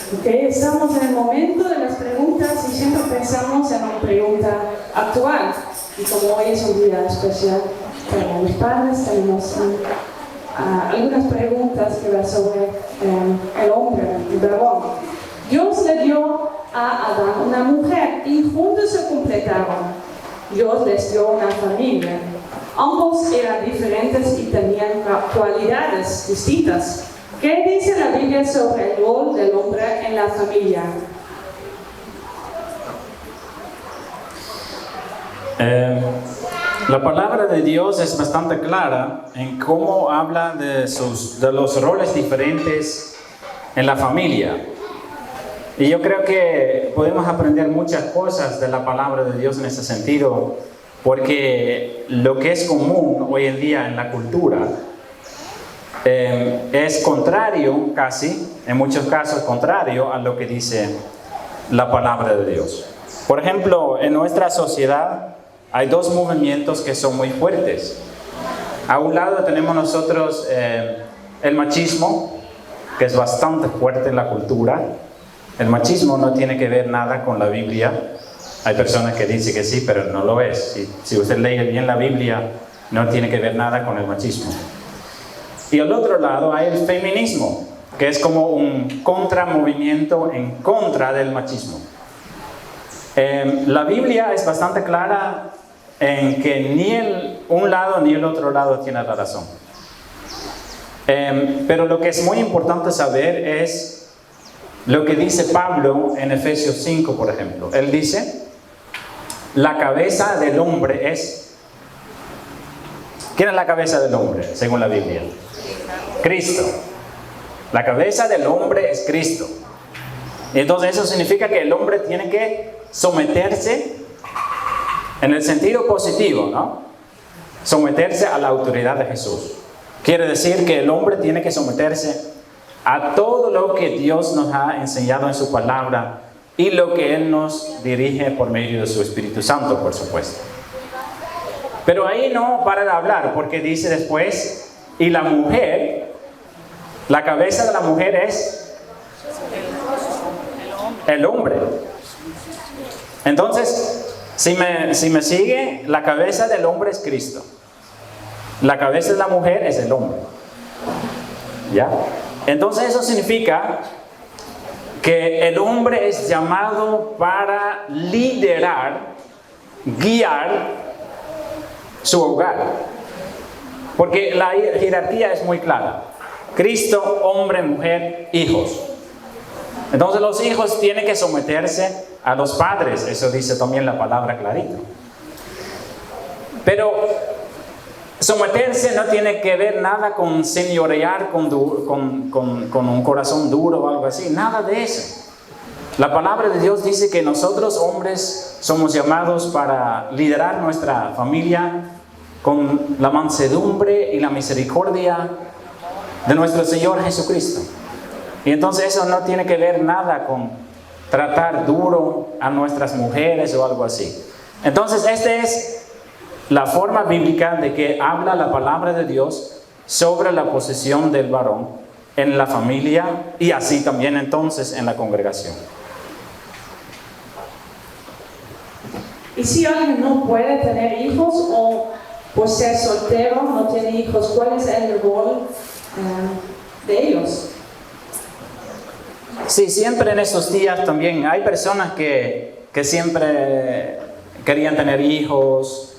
Okay, estamos en el momento de las preguntas y siempre pensamos en una pregunta actual. Y como hoy es un día especial para los padres, tenemos algunas preguntas que van sobre el hombre, el varón. Dios le dio a Adán una mujer y juntos se completaron. Dios les dio una familia. Ambos eran diferentes y tenían cualidades distintas. ¿Qué dice la Biblia sobre el rol del hombre en la familia? La palabra de Dios es bastante clara en cómo habla de los roles diferentes en la familia. Y yo creo que podemos aprender muchas cosas de la palabra de Dios en ese sentido, porque lo que es común hoy en día en la cultura es contrario, casi, en muchos casos contrario a lo que dice la palabra de Dios. Por ejemplo, en nuestra sociedad hay dos movimientos que son muy fuertes. A un lado tenemos nosotros el machismo, que es bastante fuerte en la cultura. El machismo no tiene que ver nada con la Biblia. Hay personas que dicen que sí, pero no lo es. Si usted lee bien la Biblia, no tiene que ver nada con el machismo. Y al otro lado hay el feminismo, que es como un contramovimiento en contra del machismo. La Biblia es bastante clara en que ni un lado ni el otro lado tiene la razón. Pero lo que es muy importante saber es lo que dice Pablo en Efesios 5, por ejemplo. Él dice, la cabeza del hombre es... ¿Quién es la cabeza del hombre, según la Biblia? Cristo. La cabeza del hombre es Cristo. Y entonces eso significa que el hombre tiene que someterse en el sentido positivo, ¿no? Someterse a la autoridad de Jesús. Quiere decir que el hombre tiene que someterse a todo lo que Dios nos ha enseñado en su palabra y lo que Él nos dirige por medio de su Espíritu Santo, por supuesto. Pero ahí no para de hablar, porque dice después, y la mujer, la cabeza de la mujer es el hombre. Entonces, si me sigue, la cabeza del hombre es Cristo. La cabeza de la mujer es el hombre. ¿Ya? Entonces eso significa que el hombre es llamado para liderar, guiar su hogar. Porque la jerarquía es muy clara. Cristo, hombre, mujer, hijos. Entonces los hijos tienen que someterse a los padres. Eso dice también la palabra clarito. Pero someterse no tiene que ver nada con señorear, con un corazón duro o algo así. Nada de eso. La palabra de Dios dice que nosotros hombres somos llamados para liderar nuestra familia con la mansedumbre y la misericordia de nuestro Señor Jesucristo. Y entonces eso no tiene que ver nada con tratar duro a nuestras mujeres o algo así. Entonces esta es la forma bíblica de que habla la palabra de Dios sobre la posición del varón en la familia y así también entonces en la congregación. ¿Y si alguien no puede tener hijos o por ser soltero no tiene hijos, cuál es el rol de ellos? Sí, siempre en estos días también hay personas que siempre querían tener hijos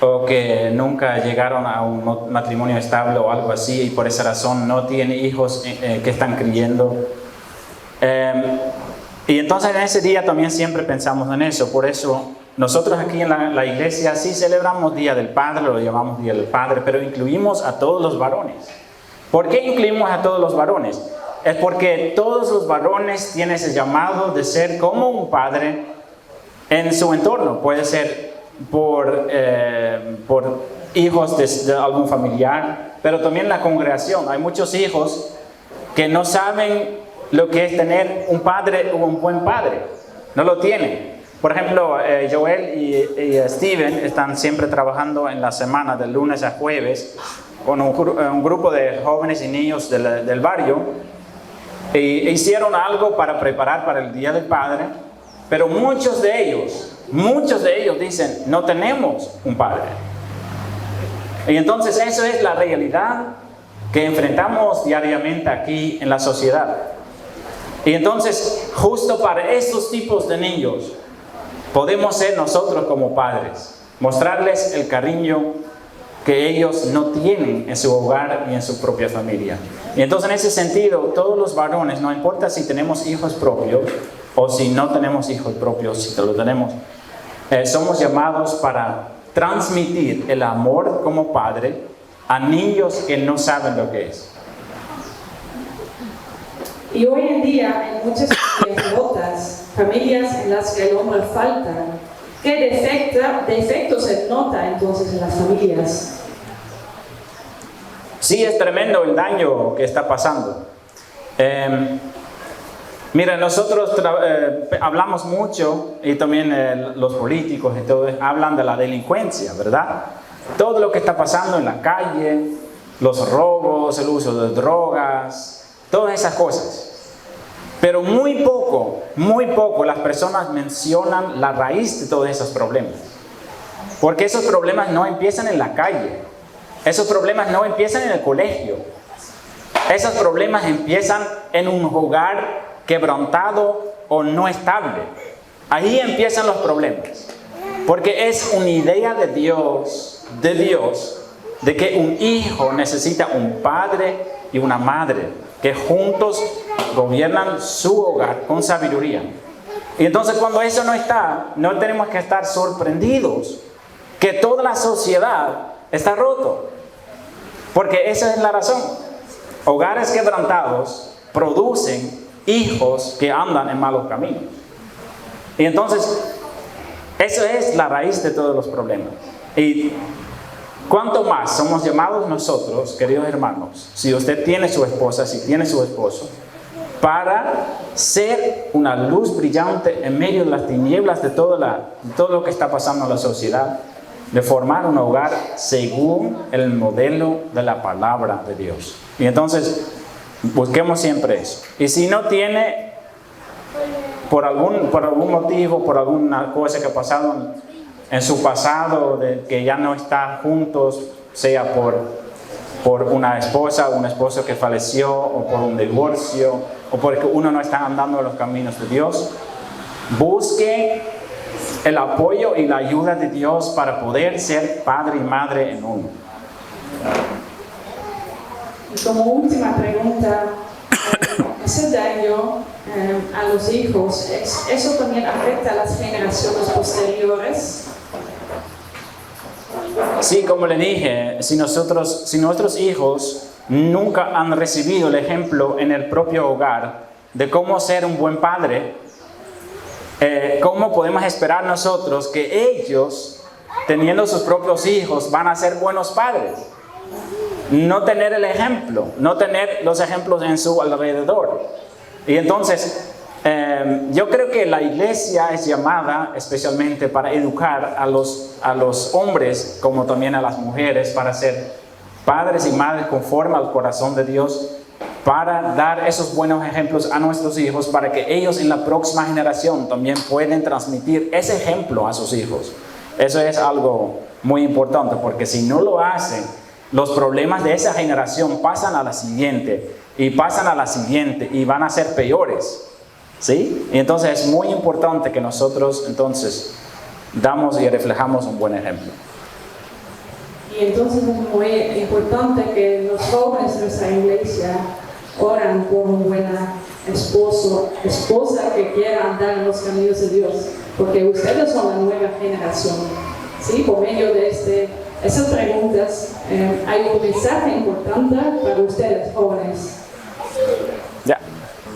o que nunca llegaron a un matrimonio estable o algo así y por esa razón no tienen hijos que están creyendo. Y entonces en ese día también siempre pensamos en eso. Por eso nosotros aquí en la iglesia sí celebramos Día del Padre, lo llamamos Día del Padre, pero incluimos a todos los varones. ¿Por qué incluimos a todos los varones? Es porque todos los varones tienen ese llamado de ser como un padre en su entorno. Puede ser por hijos de algún familiar, pero también la congregación. Hay muchos hijos que no saben lo que es tener un padre o un buen padre. No lo tienen. Por ejemplo, Joel y Steven están siempre trabajando en la semana de lunes a jueves con un grupo de jóvenes y niños del barrio. y hicieron algo para preparar para el Día del Padre, pero muchos de ellos dicen, no tenemos un padre. Y entonces eso es la realidad que enfrentamos diariamente aquí en la sociedad. Y entonces, justo para estos tipos de niños, podemos ser nosotros como padres, mostrarles el cariño que ellos no tienen en su hogar y en su propia familia. Y entonces en ese sentido, todos los varones, no importa si tenemos hijos propios o si no tenemos hijos propios, si lo tenemos, somos llamados para transmitir el amor como padre a niños que no saben lo que es. Y hoy en día, en muchas familias rotas, familias en las que el hombre falta, ¿qué defectos se nota entonces en las familias? Sí, es tremendo el daño que está pasando. Mira, nosotros hablamos mucho, y también los políticos y todo, hablan de la delincuencia, ¿verdad? Todo lo que está pasando en la calle, los robos, el uso de drogas, todas esas cosas. Pero muy poco las personas mencionan la raíz de todos esos problemas. Porque esos problemas no empiezan en la calle. Esos problemas no empiezan en el colegio. Esos problemas empiezan en un hogar quebrantado o no estable. Ahí empiezan los problemas. Porque es una idea de Dios, de que un hijo necesita un padre y una madre que juntos gobiernan su hogar con sabiduría. Y entonces cuando eso no está, no tenemos que estar sorprendidos que toda la sociedad está roto. Porque esa es la razón. Hogares quebrantados producen hijos que andan en malos caminos. Y entonces, eso es la raíz de todos los problemas. Y cuánto más somos llamados nosotros, queridos hermanos, si usted tiene su esposa, si tiene su esposo, para ser una luz brillante en medio de las tinieblas de todo lo que está pasando en la sociedad, de formar un hogar según el modelo de la palabra de Dios. Y entonces, busquemos siempre eso. Y si no tiene, por algún motivo, por alguna cosa que ha pasado en su pasado, de que ya no están juntos, sea por una esposa o un esposo que falleció, o por un divorcio, o porque uno no está andando en los caminos de Dios, busque el apoyo y la ayuda de Dios para poder ser padre y madre en uno. Y como última pregunta, ese daño a los hijos, ¿eso también afecta a las generaciones posteriores? Sí, como le dije, si nuestros hijos nunca han recibido el ejemplo en el propio hogar de cómo ser un buen padre, ¿cómo podemos esperar nosotros que ellos, teniendo sus propios hijos, van a ser buenos padres? No tener el ejemplo, no tener los ejemplos en su alrededor. Y entonces, yo creo que la iglesia es llamada especialmente para educar a los hombres como también a las mujeres para ser padres y madres conforme al corazón de Dios, para dar esos buenos ejemplos a nuestros hijos, para que ellos en la próxima generación también puedan transmitir ese ejemplo a sus hijos. Eso es algo muy importante, porque si no lo hacen, los problemas de esa generación pasan a la siguiente y pasan a la siguiente y van a ser peores, ¿sí? Y entonces es muy importante que nosotros entonces damos y reflejamos un buen ejemplo. Y entonces es muy importante que los jóvenes de nuestra iglesia oran por un buen esposa que quiera andar en los caminos de Dios, porque ustedes son la nueva generación, ¿sí? Por medio de esas preguntas hay un mensaje importante para ustedes jóvenes.